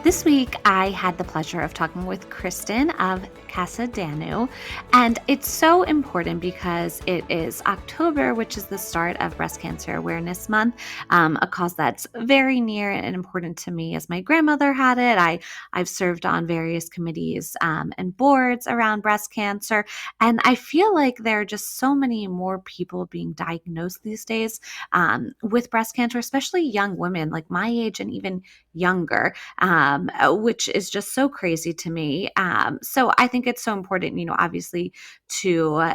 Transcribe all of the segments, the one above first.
This week, I had the pleasure of talking with Kristen of Casa Danu, and it's so important because it is October, which is the start of Breast Cancer Awareness Month, a cause that's very near and important to me as my grandmother had it. I've served on various committees and boards around breast cancer, and I feel like there are just so many more people being diagnosed these days with breast cancer, especially young women like my age and even younger, which is just so crazy to me. So I think it's so important, obviously to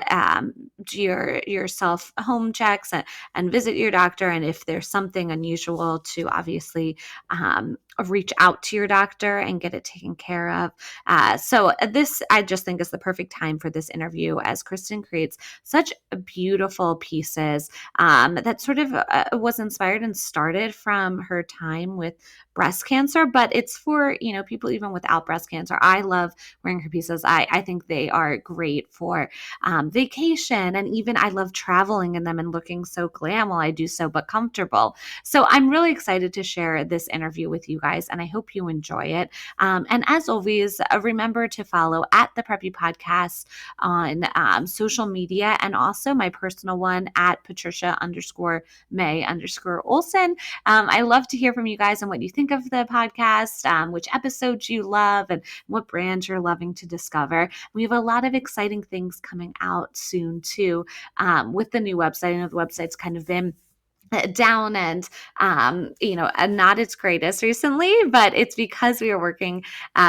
do your self home checks and visit your doctor. And if there's something unusual, to obviously reach out to your doctor and get it taken care of. So this, I just think, is the perfect time for this interview, as Kristen creates such beautiful pieces that sort of was inspired and started from her time with breast cancer, but it's for, people even without breast cancer. I love wearing her pieces. I think they are great for vacation, and even I love traveling in them and looking so glam while I do so, but comfortable. So I'm really excited to share this interview with you guys, and I hope you enjoy it. And as always, remember to follow at the Preppy Podcast on social media, and also my personal one at Patricia_Mae_Olson. I love to hear from you guys and what you think of the podcast, which episodes you love, and what brands you're loving to discover. We have a lot of exciting things coming out soon too, with the new website. I know the website's kind of been down and not its greatest recently, but it's because we are working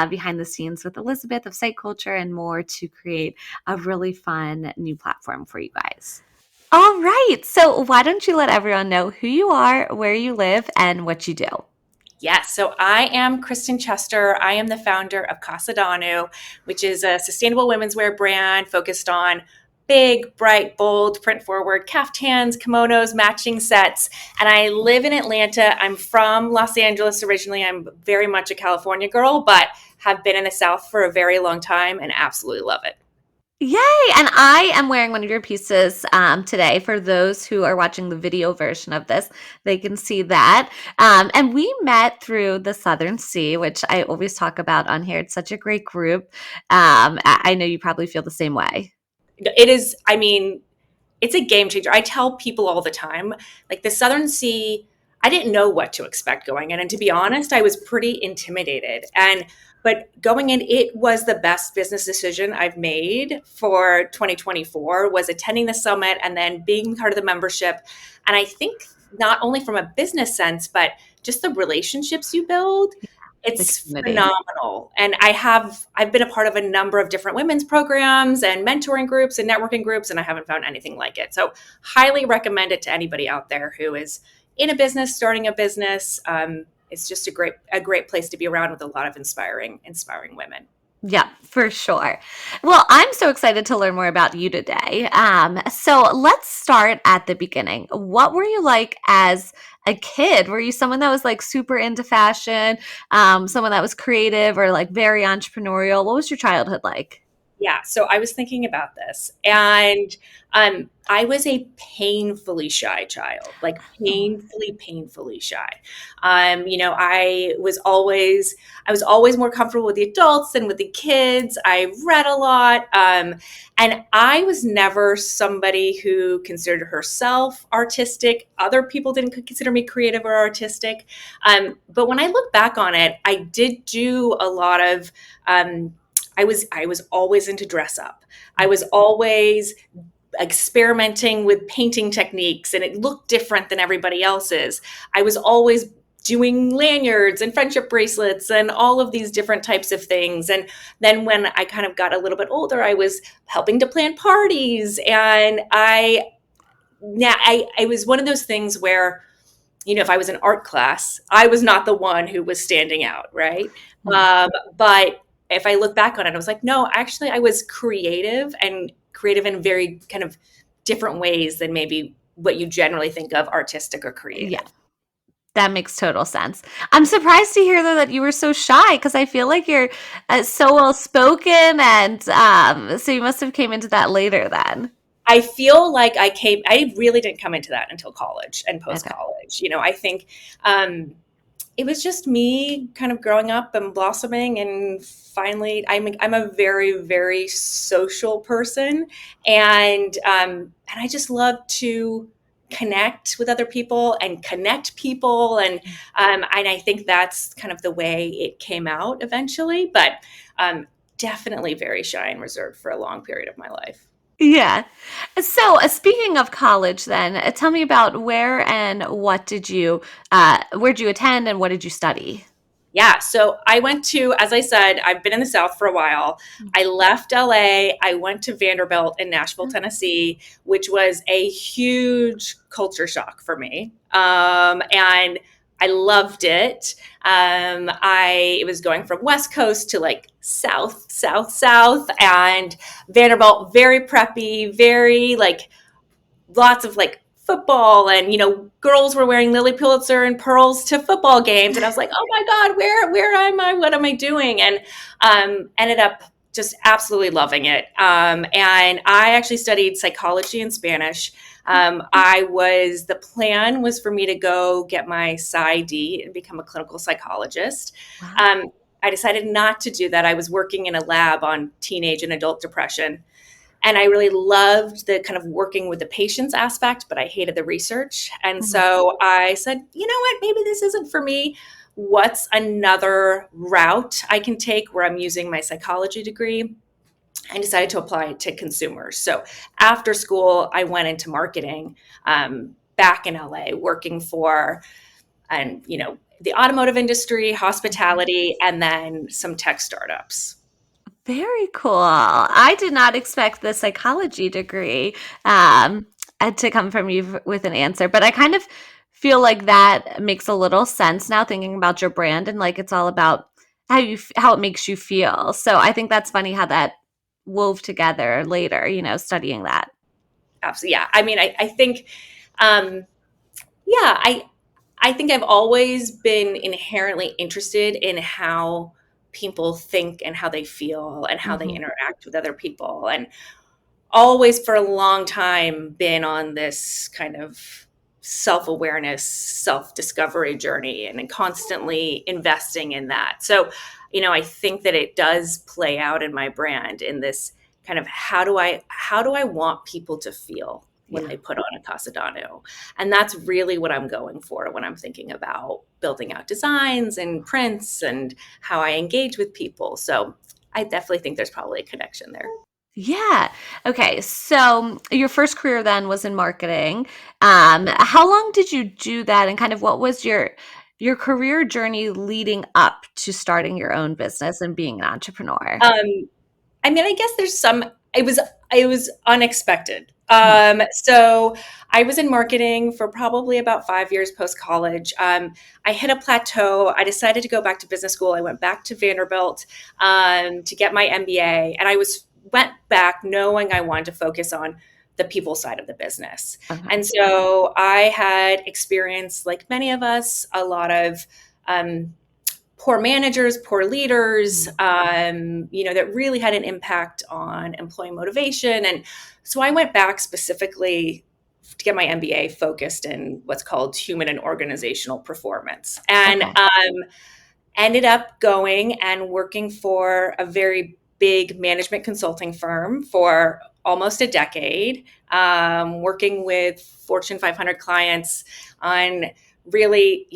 behind the scenes with Elizabeth of Site Culture and more to create a really fun new platform for you guys. All right, so why don't you let everyone know who you are, where you live, and what you do? Yes, so I am Kristen Chester. I am the founder of Casa Danu, which is a sustainable women's wear brand focused on big, bright, bold, print-forward caftans, kimonos, matching sets. And I live in Atlanta. I'm from Los Angeles originally. I'm very much a California girl, but have been in the South for a very long time and absolutely love it. Yay! And I am wearing one of your pieces today. For those who are watching the video version of this, they can see that. And we met through the Southern Sea, which I always talk about on here. It's such a great group. I know you probably feel the same way. It is, it's a game changer. I tell people all the time, like the Southern Sea, I didn't know what to expect going in. And to be honest, I was pretty intimidated. But going in, it was the best business decision I've made for 2024, was attending the summit and then being part of the membership. And I think not only from a business sense, but just the relationships you build, it's phenomenal. And I've been a part of a number of different women's programs and mentoring groups and networking groups, and I haven't found anything like it. So highly recommend it to anybody out there who is in a business, starting a business. It's just a great place to be around with a lot of inspiring women. Yeah, for sure. Well, I'm so excited to learn more about you today. So let's start at the beginning. What were you like as a kid? Were you someone that was like super into fashion, someone that was creative or like very entrepreneurial? What was your childhood like? Yeah, so I was thinking about this, and I was a painfully shy child, like painfully shy. I was always more comfortable with the adults than with the kids. I read a lot, and I was never somebody who considered herself artistic. Other people didn't consider me creative or artistic, but when I look back on it, I did do a lot of. I was always into dress up. I was always experimenting with painting techniques, and it looked different than everybody else's. I was always doing lanyards and friendship bracelets and all of these different types of things. And then when I kind of got a little bit older, I was helping to plan parties. And I was one of those things where, if I was in art class, I was not the one who was standing out, right? But if I look back on it, I was like, no, actually, I was creative in very kind of different ways than maybe what you generally think of artistic or creative. Yeah. That makes total sense. I'm surprised to hear though that you were so shy, because I feel like you're so well spoken, and so you must have came into that later then. I feel like I really didn't come into that until college and post-college. I think it was just me kind of growing up and blossoming, and finally I'm a very, very social person, and I just love to connect with other people and connect people, and I think that's kind of the way it came out eventually, but um, definitely very shy and reserved for a long period of my life. Yeah. So, speaking of college, then tell me about where and what did where did you attend and what did you study? Yeah, so I went to, as I said, I've been in the South for a while. I left LA. I went to Vanderbilt in Nashville, Tennessee, which was a huge culture shock for me. And I loved it. I was going from West Coast to like South, South, South, and Vanderbilt, very preppy, very like lots of like football, and girls were wearing Lily Pulitzer and pearls to football games, and I was like, oh my god, where am I, what am I doing? And ended up just absolutely loving it, and I actually studied psychology and Spanish. The plan was for me to go get my PsyD and become a clinical psychologist. Wow. um, I decided not to do that. I was working in a lab on teenage and adult depression, and I really loved the kind of working with the patients aspect, but I hated the research. And Mhm. so I said, you know what, maybe this isn't for me. What's another route I can take where I'm using my psychology degree? I decided to apply to consumers. So after school, I went into marketing, back in LA, working for, and the automotive industry, hospitality, and then some tech startups. Very cool. I did not expect the psychology degree um, to come from you with an answer, but I kind of feel like that makes a little sense now thinking about your brand and like it's all about how it makes you feel. So I think that's funny how that wove together later, studying that. Absolutely. Yeah. I mean, I think, um, yeah, I think I've always been inherently interested in how people think and how they feel and how they Hmm. interact with other people. And always for a long time been on this kind of self-awareness, self-discovery journey, and constantly investing in that. So, I think that it does play out in my brand in this kind of how do I want people to feel when Yeah. they put on a Casa Danu? And that's really what I'm going for when I'm thinking about building out designs and prints and how I engage with people. So I definitely think there's probably a connection there. Yeah. Okay. So your first career then was in marketing. How long did you do that, and kind of what was your career journey leading up to starting your own business and being an entrepreneur? Um, I mean, I guess there's some. It was unexpected. Mhm. So I was in marketing for probably about 5 years post college. I hit a plateau. I decided to go back to business school. I went back to Vanderbilt to get my MBA, and I went back knowing I wanted to focus on the people side of the business. Okay. And so I had experienced, like many of us, a lot of um, poor managers, poor leaders, Mhm. that really had an impact on employee motivation. And so I went back specifically to get my MBA focused in what's called human and organizational performance. And Okay. ended up going and working for a very big management consulting firm for almost a decade, working with Fortune 500 clients on really,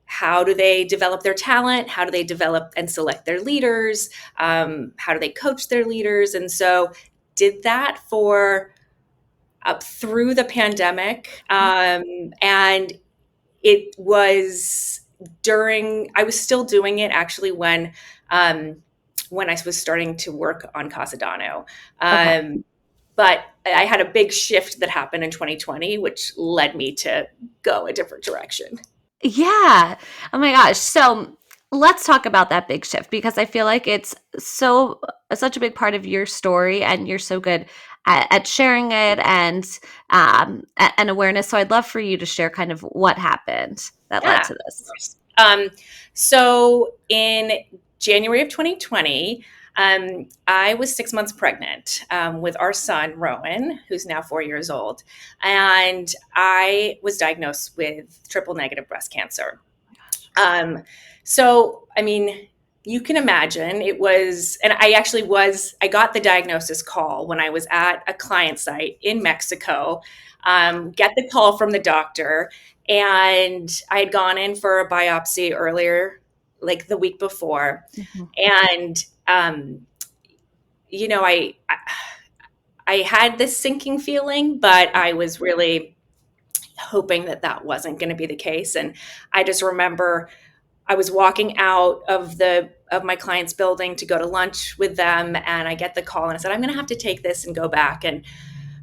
how do they develop their talent? How do they develop and select their leaders? How do they coach their leaders? And so did that for up through the pandemic. And it was I was still doing it actually when I was starting to work on Casa Danu. Okay. But I had a big shift that happened in 2020, which led me to go a different direction. Yeah. Oh my gosh. So let's talk about that big shift because I feel like it's such a big part of your story, and you're so good at sharing it and awareness. So I'd love for you to share kind of what happened that led Yeah, to of this. course. So in January of 2020, I was 6 months pregnant with our son, Rowan, who's now 4 years old. And I was diagnosed with triple negative breast cancer. Um, so, I mean, you can imagine it was, and I got the diagnosis call when I was at a client site in Mexico, get the call from the doctor, and I had gone in for a biopsy earlier, like the week before. Mhm. And, you know, I had this sinking feeling, but I was really hoping that that wasn't going to be the case. And I just remember I was walking out of my client's building to go to lunch with them, and I get the call, and I said, I'm going to have to take this and go back. And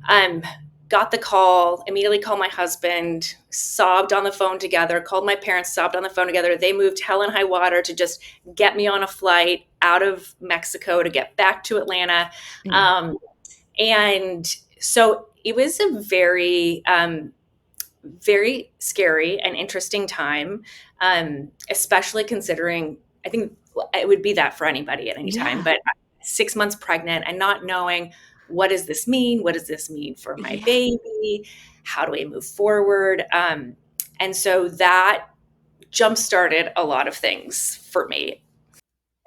um, got the call, immediately called my husband, sobbed on the phone together, called my parents, sobbed on the phone together. They moved hell and high water to just get me on a flight out of Mexico to get back to Atlanta. Yeah. Um, and so it was a very scary and interesting time, especially considering I think it would be that for anybody at any time, Yeah. but 6 months pregnant and not knowing what does this mean? What does this mean for my Yeah. baby? How do I move forward? And so that jump started a lot of things for me.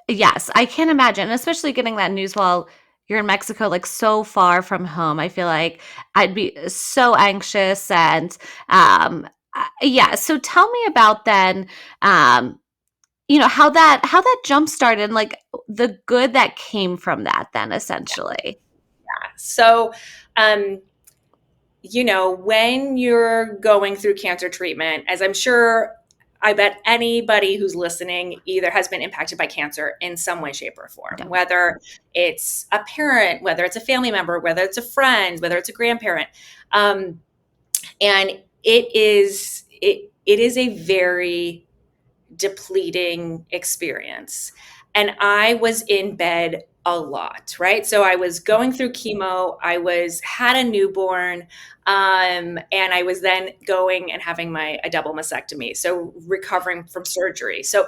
Yes, I can imagine, especially getting that news while you're in Mexico, like, so far from home. I feel like I'd be so anxious and, yeah, so tell me about then, um, how that jump started and, like, the good that came from that then, essentially. So, um, when you're going through cancer treatment, as I'm sure, I bet anybody who's listening either has been impacted by cancer in some way, shape, or form, Yeah. whether it's a parent, whether it's a family member, whether it's a friend, whether it's a grandparent. Um, and it is a very depleting experience. And I was in bed a lot, right? So I was going through chemo, had a newborn, and I was then going and having a double mastectomy. So recovering from surgery. So,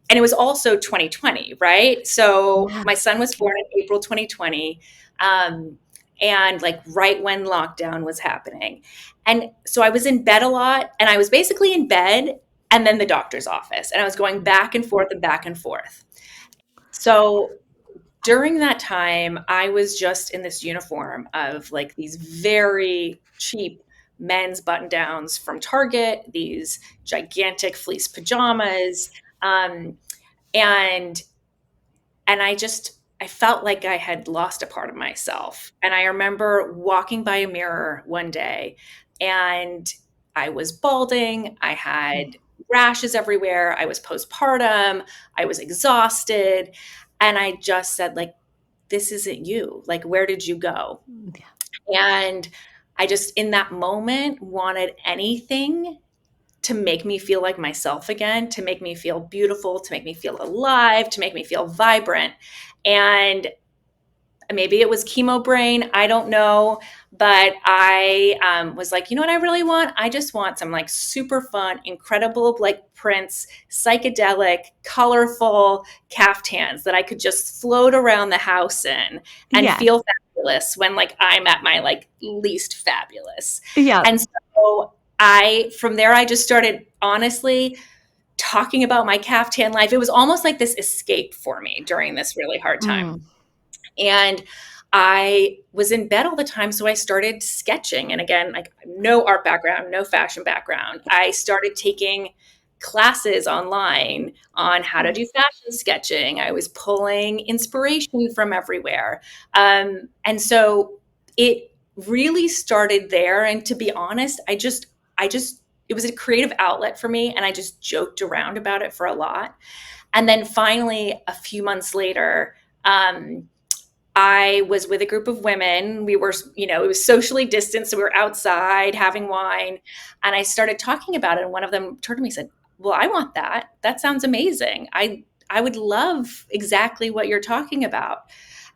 and it was also 2020, right? So Yeah. my son was born in April 2020. Um, and like right when lockdown was happening. And so I was in bed a lot, and I was basically in bed and then the doctor's office. And I was going back and forth and back and forth. So during that time, I was just in this uniform of like these very cheap men's button downs from Target, these gigantic fleece pajamas. Um, and and I felt like I had lost a part of myself. And I remember walking by a mirror one day, and I was balding, I had rashes everywhere, I was postpartum, I was exhausted, and I just said like, this isn't you. Like, where did you go? Yeah. And I just in that moment wanted anything to make me feel like myself again, to make me feel beautiful, to make me feel alive, to make me feel vibrant. And maybe it was chemo brain, I don't know. But I was like, you know what I really want? I just want some like super fun, incredible, like prints, psychedelic, colorful caftans that I could just float around the house in and Yeah. feel fabulous when like I'm at my like least fabulous. Yeah. And so from there, I just started honestly talking about my caftan life. It was almost like this escape for me during this really hard time. Mm. And I was in bed all the time. So I started sketching. And again, like no art background, no fashion background. I started taking classes online on how to do Nice. fashion sketching. I was pulling inspiration from everywhere. And so it really started there. And to be honest, it was a creative outlet for me. And I just joked around about it for a lot. And then finally, a few months later, I was with a group of women. We were, it was socially distanced. So we were outside having wine. And I started talking about it. And one of them turned to me and said, well, I want that. That sounds amazing. I would love exactly what you're talking about.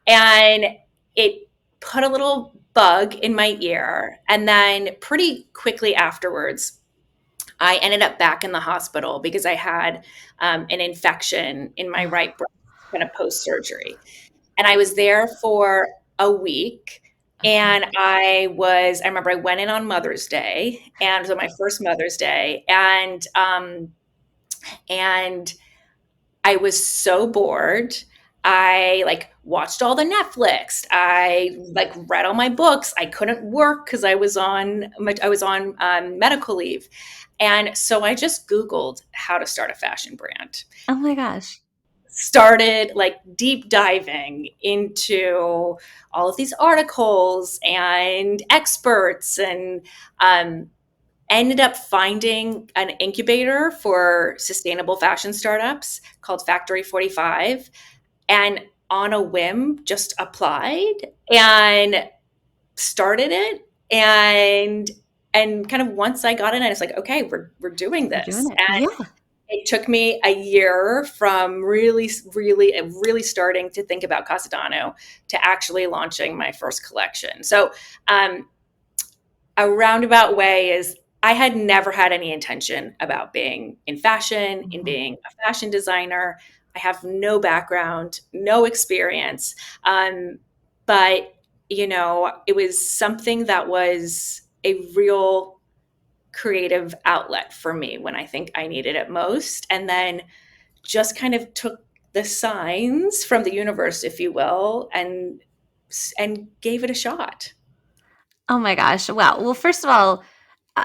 And it put a little bug in my ear. And then pretty quickly afterwards, I ended up back in the hospital because I had an infection in my right breast, kind of post surgery. And I was there for a week. Okay. And I remember I went in on Mother's Day, and so my first Mother's Day. And And I was so bored. I like watched all the Netflix. I like read all my books. I couldn't work because I was on medical leave, and so I just Googled how to start a fashion brand. Oh my gosh. Started like deep diving into all of these articles and experts, and um, ended up finding an incubator for sustainable fashion startups called Factory 45, and on a whim just applied and started it. And kind of once I got in, I was like, okay, we're doing We're doing this. it. And Yeah. it took me a year from really starting to think about Casa Danu to actually launching my first collection. So um, a roundabout way is I had never had any intention about being in fashion, in Mhm. being a fashion designer. I have no background, no experience. But, it was something that was a real creative outlet for me when I think I needed it most. And then just kind of took the signs from the universe, if you will, and gave it a shot. Oh my gosh. Wow. Well, first of all,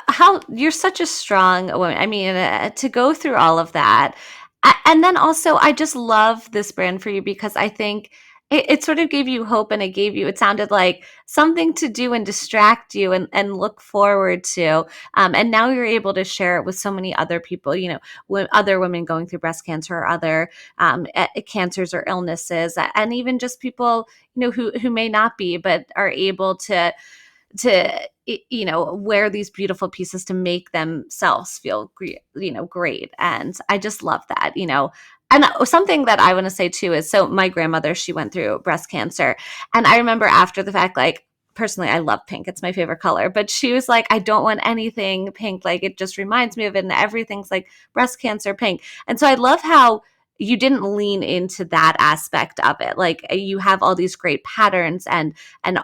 how you're such a strong woman. I mean, to go through all of that. And then also, I just love this brand for you because I think it sort of gave you hope and it sounded like something to do and distract you and look forward to. And now you're able to share it with so many other people, other women going through breast cancer or other cancers or illnesses, and even just people, who may not be, but are able to wear these beautiful pieces to make themselves feel great. And I just love that. And something that I want to say too is, so my grandmother, she went through breast cancer, and I remember after the fact, like, personally, I love pink, it's my favorite color, but she was like, I don't want anything pink, like it just reminds me of it, and everything's like breast cancer pink. And so I love how you didn't lean into that aspect of it. Like, you have all these great patterns and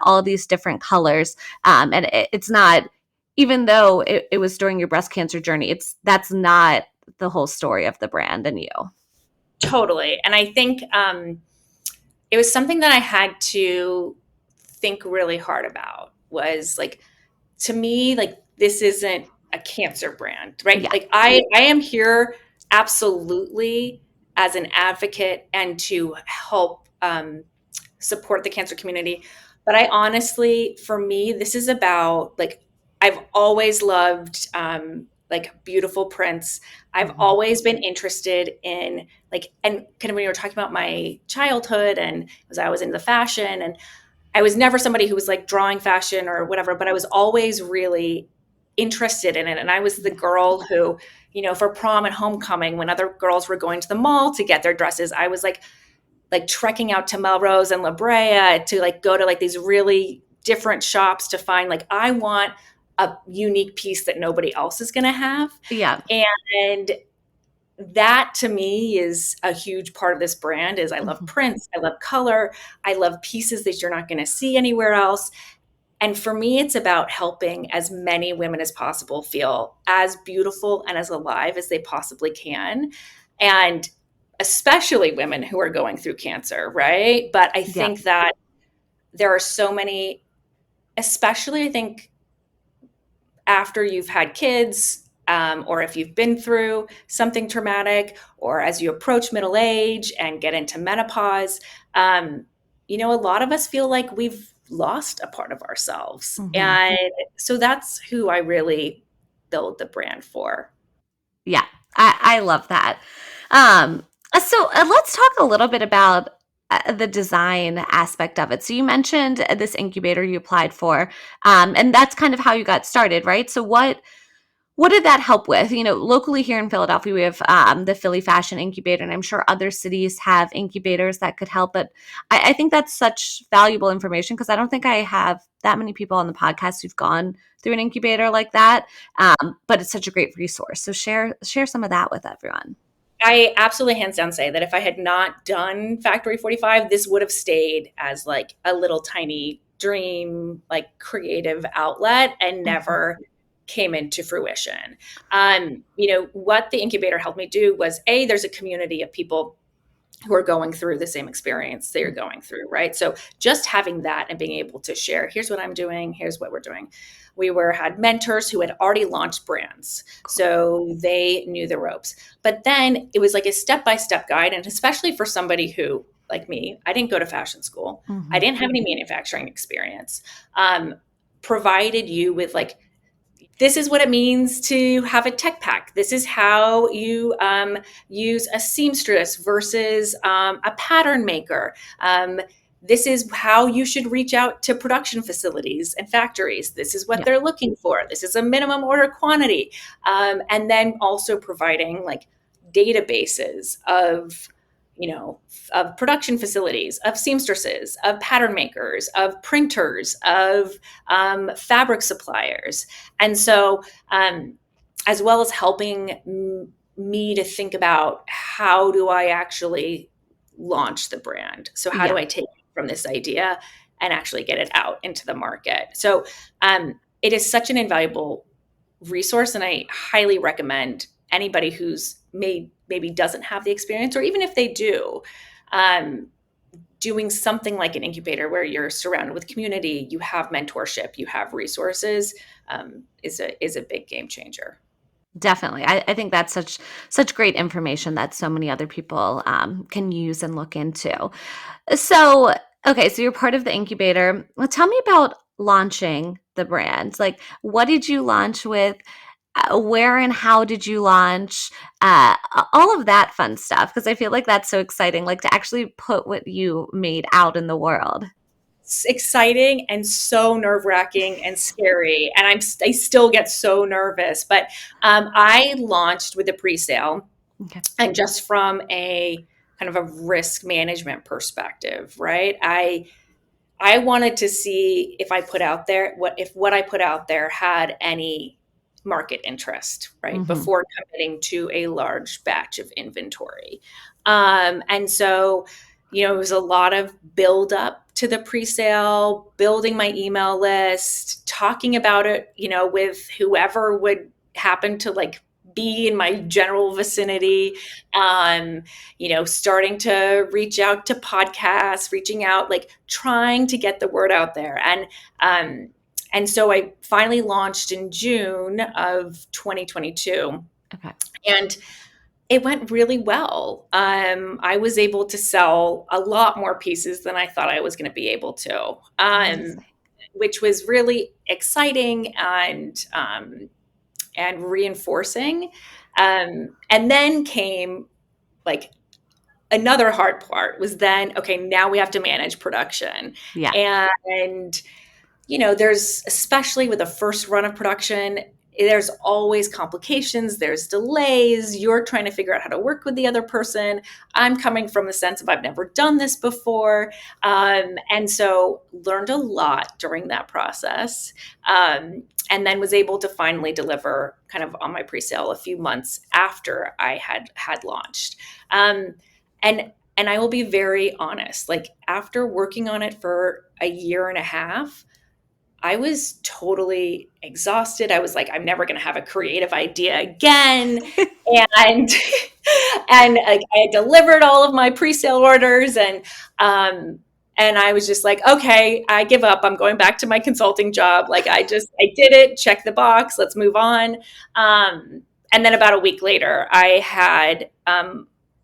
all these different colors, and it's not, even though it was during your breast cancer journey, that's not the whole story of the brand and you. Totally. And I think it was something that I had to think really hard about, was like, to me, like, this isn't a cancer brand, right? Yeah. Like, I am here absolutely as an advocate and to help support the cancer community. But I honestly, for me, this is about, like, I've always loved like beautiful prints. I've Hmm. always been interested in, like, and kind of when you were talking about my childhood and as I was into fashion, and I was never somebody who was like drawing fashion or whatever, but I was always really interested in it. And I was the Yeah. girl who, for prom and homecoming, when other girls were going to the mall to get their dresses, I was like trekking out to Melrose and La Brea to like go to like these really different shops to find, like, I want a unique piece that nobody else is going to have. Yeah. And that to me is a huge part of this brand. Is I love Hmm. prints, I love color, I love pieces that you're not going to see anywhere else. And for me, it's about helping as many women as possible feel as beautiful and as alive as they possibly can. And especially women who are going through cancer, right? But I Yeah. think that there are so many, especially I think after you've had kids, or if you've been through something traumatic, or as you approach middle age and get into menopause, a lot of us feel like we've lost a part of ourselves. Hmm. And so that's who I really build the brand for. Yeah. I love that. um so let's talk a little bit about the design aspect of it. So you mentioned this incubator you applied for, and that's kind of how you got started, right? So what did that help with? Locally here in Philadelphia, we have the Philly Fashion Incubator, and I'm sure other cities have incubators that could help. But I think that's such valuable information because I don't think I have that many people on the podcast who've gone through an incubator like that. But it's such a great resource. So share some of that with everyone. I absolutely hands down say that if I had not done Factory 45, this would have stayed as like a little tiny dream, like creative outlet, and Mhm. never came into fruition. What the incubator helped me do was, there's a community of people who are going through the same experience they're going through, right? So just having that and being able to share, here's what I'm doing, here's what we're doing. We had mentors who had already launched brands, so they knew the ropes. But then it was like a step-by-step guide, and especially for somebody who, like me, I didn't go to fashion school. I didn't have any manufacturing experience. Provided you with like, this is what it means to have a tech pack. This is how you use a seamstress versus a pattern maker. This is how you should reach out to production facilities and factories. This is what they're looking for. This is a minimum order quantity. And then also providing like databases of production facilities, of seamstresses, of pattern makers, of printers, of fabric suppliers. And so, as well as helping me to think about, how do I actually launch the brand? So how do I take it from this idea and actually get it out into the market? So it is such an invaluable resource, and I highly recommend anybody who's maybe doesn't have the experience, or even if they do, doing something like an incubator where you're surrounded with community, you have mentorship, you have resources, is a big game changer. Definitely. I think that's such great information that so many other people can use and look into. So, okay, so you're part of the incubator. Well, tell me about launching the brand. Like, what did you launch with? Where and how did you launch? All of that fun stuff, because I feel like that's so exciting, like to actually put what you made out in the world. It's exciting and so nerve-wracking and scary, and I still get so nervous. But I launched with a pre-sale, and just from a kind of a risk management perspective, right? I wanted to see if I put out there what I put out there had any market interest, right? Before committing to a large batch of inventory. And so, it was a lot of build up to the pre-sale, building my email list, talking about it, with whoever would happen to like be in my general vicinity, starting to reach out to podcasts, reaching out, like trying to get the word out there. And so I finally launched in June of 2022. Okay. And it went really well. I was able to sell a lot more pieces than I thought I was going to be able to, which was really exciting and reinforcing. And then came like another hard part was then, okay, now we have to manage production. Yeah. And, there's, especially with the first run of production, there's always complications, there's delays, you're trying to figure out how to work with the other person. I'm coming from the sense of I've never done this before. And so learned a lot during that process. And then was able to finally deliver kind of on my pre-sale a few months after I had launched. And I will be very honest, like after working on it for a year and a half, I was totally exhausted. I was like, I'm never going to have a creative idea again. And like I delivered all of my pre-sale orders, and I was just like, okay, I give up. I'm going back to my consulting job. Like I did it, check the box, let's move on. And then about a week later, I had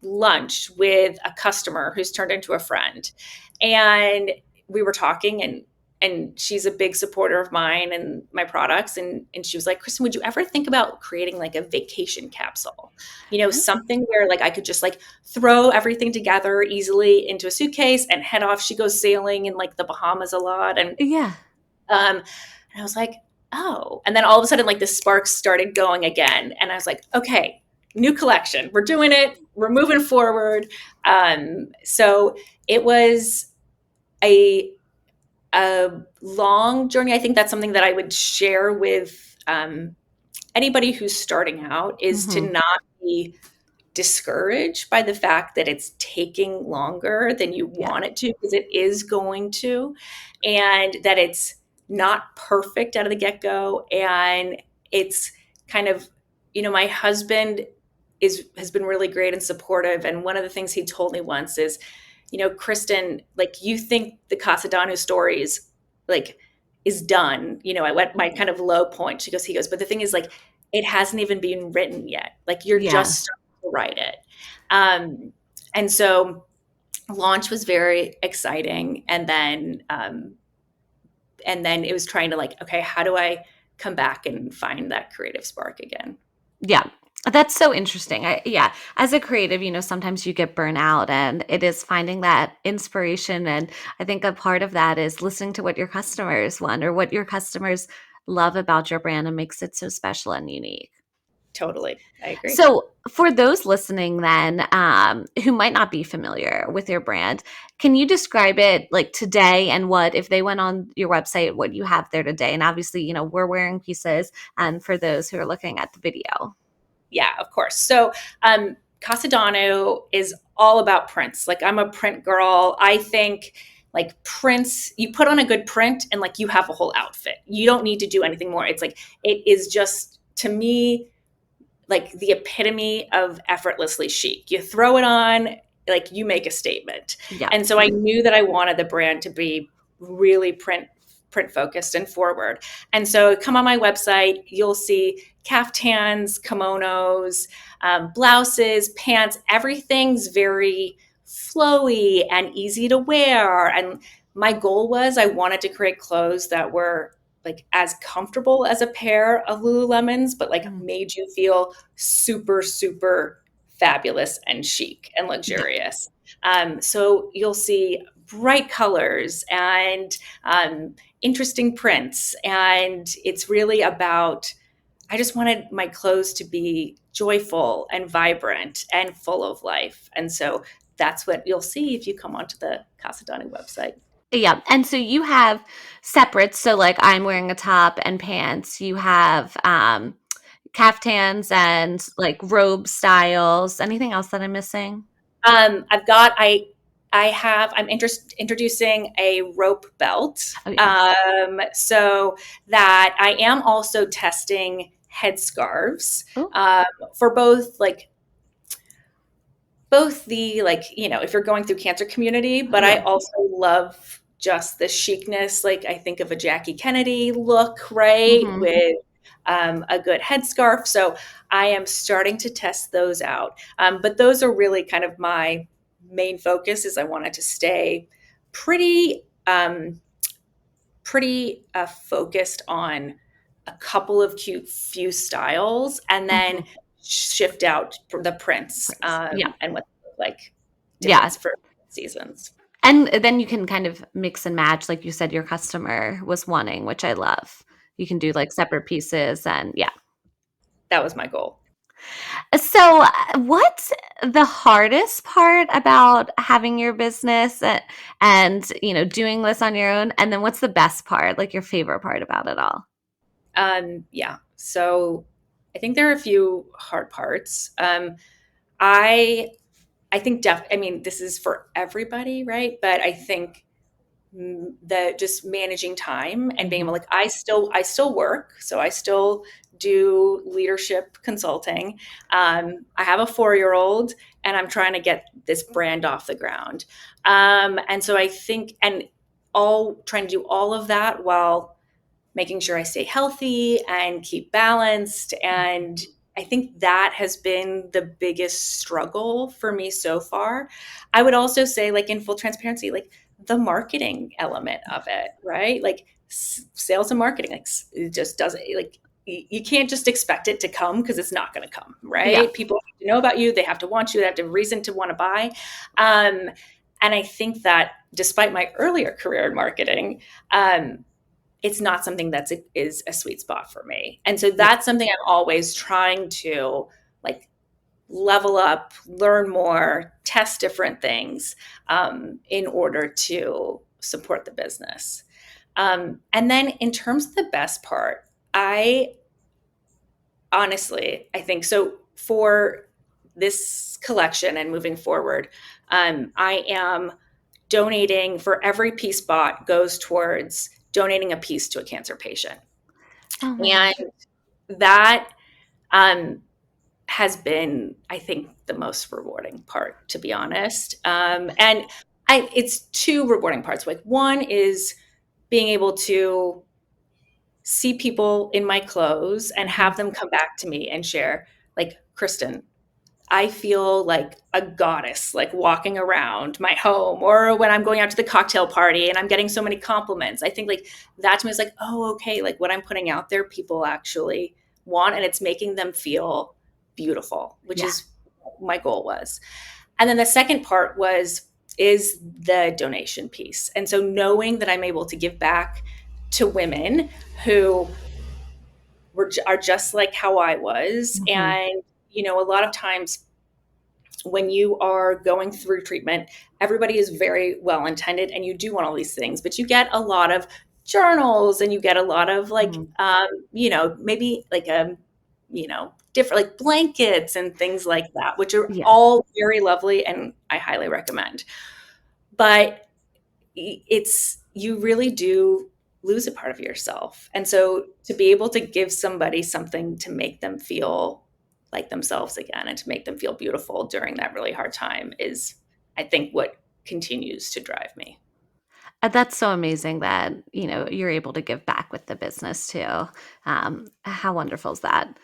lunch with a customer who's turned into a friend, and we were talking, and she's a big supporter of mine and my products. And she was like, Kristen, would you ever think about creating like a vacation capsule? Something where like I could just like throw everything together easily into a suitcase and head off. She goes sailing in like the Bahamas a lot. And and I was like, oh. And then all of a sudden, like the sparks started going again. And I was like, okay, new collection. We're doing it. We're moving forward. So it was a long journey. I think that's something that I would share with anybody who's starting out, is to not be discouraged by the fact that it's taking longer than you want it to, because it is going to, and that it's not perfect out of the get-go. And it's kind of, my husband has been really great and supportive. And one of the things he told me once is, Kristen, like, you think the Casa Danu stories, like, is done, at my kind of low point. He goes, but the thing is, like, it hasn't even been written yet. Like, you're Yeah. just starting to write it. And so launch was very exciting. And then it was trying to, like, okay, how do I come back and find that creative spark again? Yeah. That's so interesting. Yeah. As a creative, sometimes you get burnout, and it is finding that inspiration. And I think a part of that is listening to what your customers want or what your customers love about your brand and makes it so special and unique. Totally. I agree. So, for those listening, then, who might not be familiar with your brand, can you describe it like today, and what, if they went on your website, what you have there today? And obviously, we're wearing pieces, and for those who are looking at the video. Yeah, of course. So, Casa Danu is all about prints. Like, I'm a print girl. I think, like, prints, you put on a good print and, like, you have a whole outfit. You don't need to do anything more. It's like, it is just, to me, like, the epitome of effortlessly chic. You throw it on, like, you make a statement. Yeah. And so I knew that I wanted the brand to be really print focused and forward. And so come on my website, you'll see caftans, kimonos, blouses, pants. Everything's very flowy and easy to wear. And my goal was, I wanted to create clothes that were, like, as comfortable as a pair of Lululemons, but, like, made you feel super, super fabulous and chic and Yeah. luxurious. So you'll see bright colors and interesting prints. And it's really about, I just wanted my clothes to be joyful and vibrant and full of life. And so that's what you'll see if you come onto the Casa Danu website. Yeah. And so you have separates. So, like, I'm wearing a top and pants. You have caftans and like robe styles. Anything else that I'm missing? I've got I'm introducing a rope belt, Oh, yes. so that I am also testing headscarves, Oh. for both the, like, if you're going through cancer community, but I Yeah. also love just the chicness. Like, I think of a Jackie Kennedy look, right, Hmm. with a good headscarf. So I am starting to test those out. But those are really kind of my main focus. Is I wanted to stay pretty focused on a couple of cute few styles, and then Hmm. shift out for the prints, Yeah. and what they look like Yeah. different for seasons. And then you can kind of mix and match, like you said, your customer was wanting, which I love. You can do like separate pieces, and yeah. That was my goal. So, what's the hardest part about having your business, and doing this on your own? And then what's the best part, like your favorite part about it all? Yeah. So I think there are a few hard parts. I I think I mean, this is for everybody, right? But I think the just managing time and being able, Hmm. like, I still work, so I still do leadership consulting. I have a 4-year-old, and I'm trying to get this brand off the ground. And so I think, and all trying to do all of that while making sure I stay healthy and keep balanced. And I think that has been the biggest struggle for me so far. I would also say, like, in full transparency, like, the marketing element of it, right? Like, sales and marketing, like, it just doesn't, like, you can't just expect it to come, because it's not going to come, Yeah. right? People have to know about you. They have to want you. They have to have reason to want to buy. Um, and I think that despite my earlier career in marketing, it's not something is a sweet spot for me. And so Yeah. that's something I'm always trying to, like, level up, learn more, test different things, in order to support the business. And then in terms of the best part, I honestly, I think so for this collection and moving forward, I am donating, for every piece bought goes towards donating a piece to a cancer patient. Oh my And gosh. that has been, I think, the most rewarding part, to be honest. And it's two rewarding parts. Like, one is being able to see people in my clothes and have them come back to me and share, like, Kristen, I feel like a goddess, like walking around my home, or when I'm going out to the cocktail party and I'm getting so many compliments. I think like that to me is like, oh, okay, like what I'm putting out there, people actually want, and it's making them feel beautiful, which Yeah. is what my goal was. And then the second part is the donation piece. And so knowing that I'm able to give back to women who are just like how I was. Mm-hmm. And, a lot of times when you are going through treatment, everybody is very well intended and you do want all these things, but you get a lot of journals and you get a lot of like, Mm-hmm. maybe like, different like blankets and things like that, which are Yeah. all very lovely and I highly recommend. But you really do lose a part of yourself. And so to be able to give somebody something to make them feel like themselves again and to make them feel beautiful during that really hard time is, I think, what continues to drive me. That's so amazing that, you're able to give back with the business too. How wonderful is that?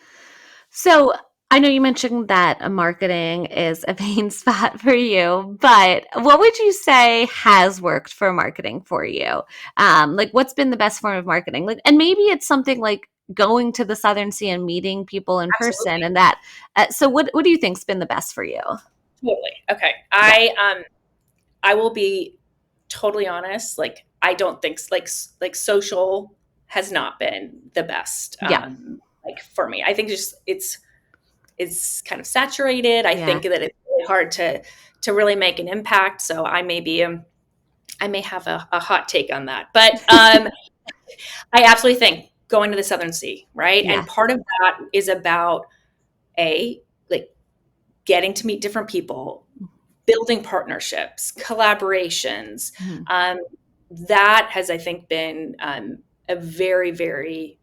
So I know you mentioned that marketing is a pain spot for you, but what would you say has worked for marketing for you? Like what's been the best form of marketing? Like, and maybe it's something like going to the Southern Sea and meeting people in person Absolutely. and that. So what do you think's been the best for you? Totally. Okay. Yeah. I will be totally honest. Like, I don't think like social has not been the best, Yeah. like for me. I think it's kind of saturated. I Yeah. think that it's really hard to really make an impact. So I may have a hot take on that, but I absolutely think going to the Southern Sea, right? And Yeah. part of that is about like getting to meet different people, building partnerships, collaborations. Mhm. Um, that has, I think, been a very, very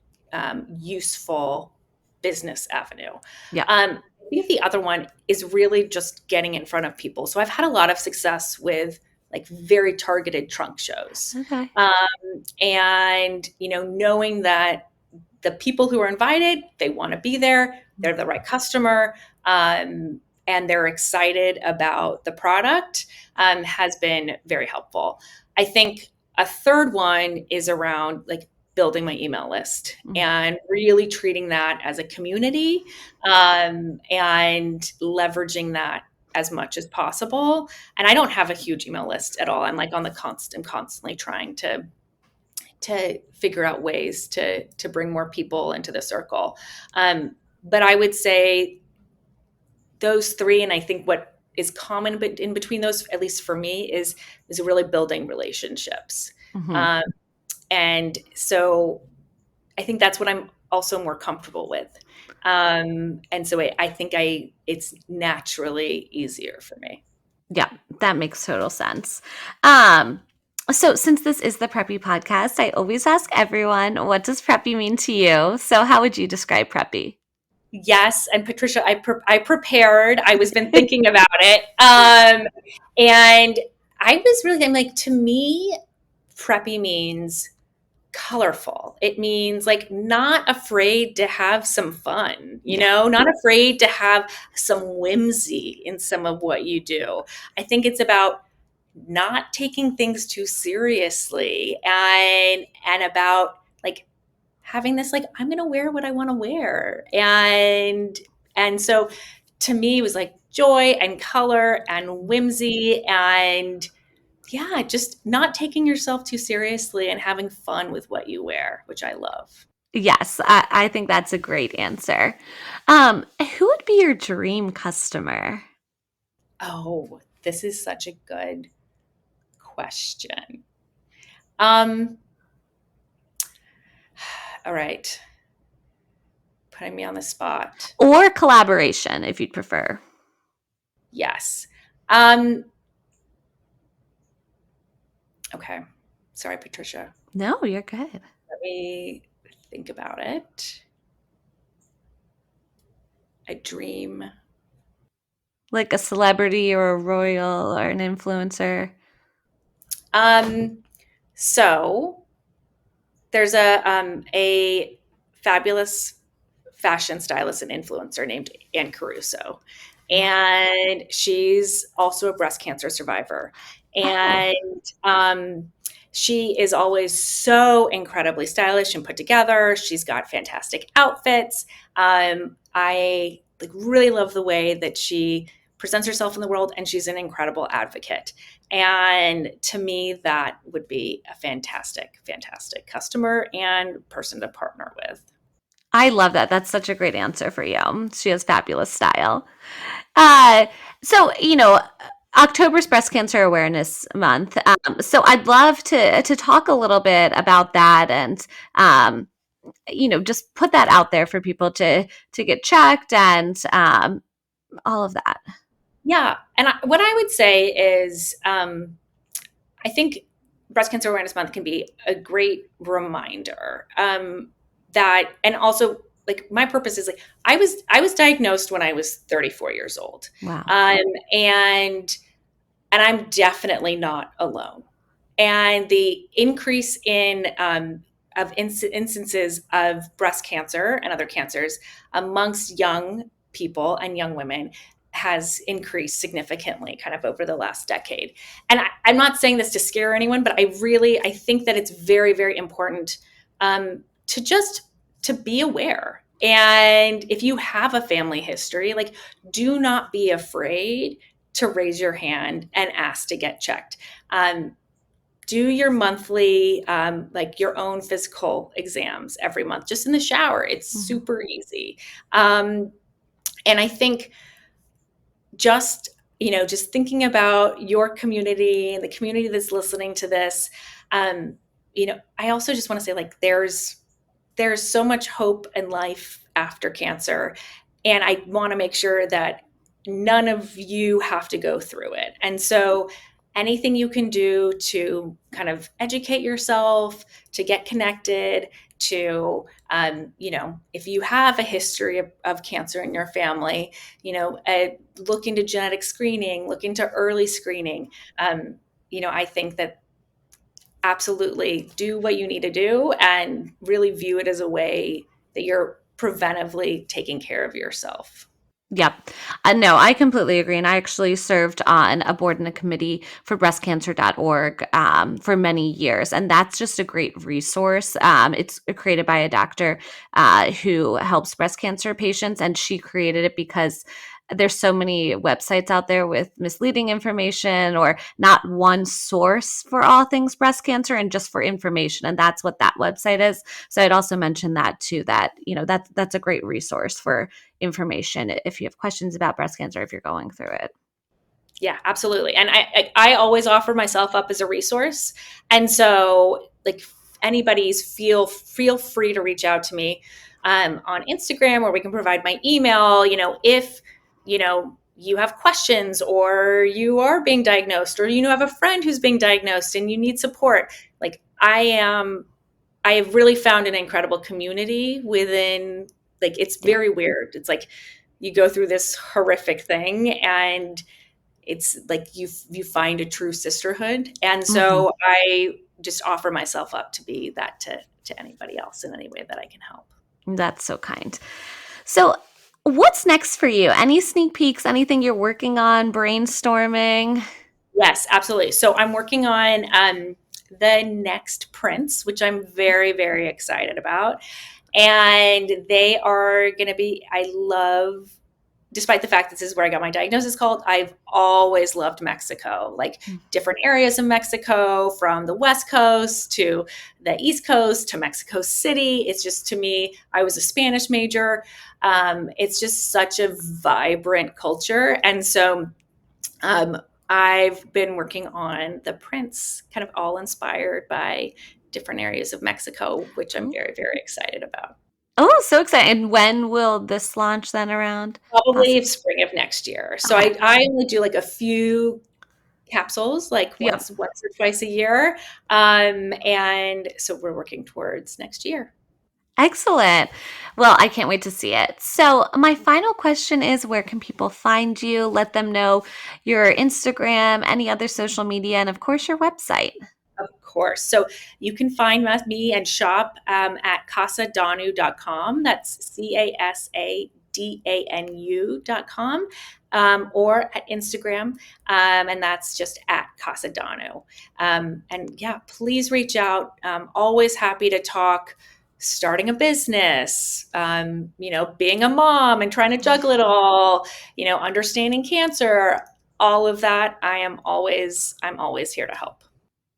useful business avenue. Yeah. I think the other one is really just getting in front of people. So I've had a lot of success with like very targeted trunk shows. Okay. And, knowing that the people who are invited, they want to be there, they're the right customer, and they're excited about the product, has been very helpful. I think a third one is around like building my email list Mhm. and really treating that as a community, and leveraging that as much as possible. And I don't have a huge email list at all. I'm like on the constantly trying to figure out ways to bring more people into the circle. But I would say those three, and I think what is common in between those, at least for me, is really building relationships. Mhm. Um, and so I think that's what I'm also more comfortable with. And so I think it's naturally easier for me. Yeah, that makes total sense. Um, so since this is the Preppy podcast, I always ask everyone, what does preppy mean to you? So how would you describe preppy? Yes, and Patricia, I prepared. I was been thinking about it, and I was really. I'm like, to me, preppy means colorful. It means like not afraid to have some fun, Yeah. not afraid to have some whimsy in some of what you do. I think it's about not taking things too seriously, and about like having this like, I'm going to wear what I want to wear. And so to me it was like joy and color and whimsy, and yeah, just not taking yourself too seriously and having fun with what you wear, which I love. Yes, I think that's a great answer. Who would be your dream customer? Oh, this is such a good question. Um, all right. Putting me on the spot. Or collaboration, if you'd prefer. Yes. Um, okay. Sorry, Patricia. No, you're good. Let me think about it. A dream. Like a celebrity or a royal or an influencer? Um, so there's a fabulous fashion stylist and influencer named Ann Caruso. Yeah. And she's also a breast cancer survivor. Oh, And she is always so incredibly stylish and put together. She's got fantastic outfits. I like really love the way that she presents herself in the world, and she's an incredible advocate. And to me, that would be a fantastic, fantastic customer and person to partner with. I love that. That's such a great answer for you. She has fabulous style. Uh, so, October's Breast Cancer Awareness Month. So I'd love to talk a little bit about that and um, just put that out there for people to get checked and all of that. Yeah. And what I would say is, I think Breast Cancer Awareness Month can be a great reminder that, and also like my purpose is like I was diagnosed when I was 34 years old, Wow. um, and and I'm definitely not alone. And the increase in of instances of breast cancer and other cancers amongst young people and young women has increased significantly kind of over the last decade. And I'm not saying this to scare anyone, but I think that it's very, very important to just to be aware. And if you have a family history, like do not be afraid to raise your hand and ask to get checked. Do your monthly, like your own physical exams every month, just in the shower. It's Mhm. super easy. Um, and I think just, just thinking about your community and the community that's listening to this, um, I also just want to say like there's so much hope and life after cancer. And I want to make sure that none of you have to go through it. And so anything you can do to kind of educate yourself, to get connected, to, if you have a history of cancer in your family, look into genetic screening, look into early screening. I think that absolutely do what you need to do and really view it as a way that you're preventively taking care of yourself. Yep. No, I completely agree. And I actually served on a board and a committee for breastcancer.org for many years. And that's just a great resource. It's created by a doctor who helps breast cancer patients. And she created it because there's so many websites out there with misleading information or not one source for all things breast cancer and just for information. And that's what that website is. So I'd also mention that too, that, that's a great resource for information if you have questions about breast cancer, if you're going through it. Yeah, absolutely. And I always offer myself up as a resource. And so like anybody's feel free to reach out to me on Instagram, or we can provide my email, if you have questions or you are being diagnosed, or have a friend who's being diagnosed and you need support. Like I have really found an incredible community within, like, it's Yeah. very weird. It's like you go through this horrific thing and it's like you find a true sisterhood. And Mhm. so I just offer myself up to be that to anybody else in any way that I can help. That's so kind. So, what's next for you? Any sneak peeks? Anything you're working on, brainstorming? Yes, absolutely. So I'm working on the next prints, which I'm very, very excited about. And they are going to be, I love, despite the fact that this is where I got my diagnosis called, I've always loved Mexico, like different areas of Mexico, from the West Coast to the East Coast to Mexico City. It's just, to me, I was a Spanish major. It's just such a vibrant culture. And so um, I've been working on the prints, kind of all inspired by different areas of Mexico, which I'm Oh, very, very excited about. oh, so excited. And when will this launch then around? Probably Possibly. spring of next year. So Okay. I only do like a few capsules, like Yep. once or twice a year, and so we're working towards next year. Excellent. Well, I can't wait to see it. So, my final question is, where can people find you? Let them know your Instagram, any other social media, and of course, your website. Of course. So you can find me and shop at casadanu.com. That's CASADANU.com. Or at Instagram, and that's just at Casa Danu. And yeah, please reach out. Always happy to talk starting a business, being a mom and trying to juggle it all, understanding cancer, all of that. I'm always here to help.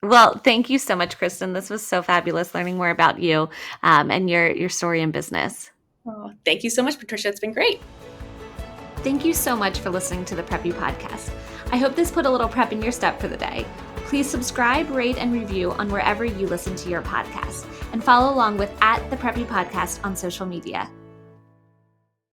Well, thank you so much, Kristen. This was so fabulous learning more about you and your story in business. Oh, thank you so much, Patricia. It's been great. Thank you so much for listening to the Preppy Podcast. I hope this put a little prep in your step for the day. Please subscribe, rate, and review on wherever you listen to your podcast, and follow along with @the Preppy Podcast on social media.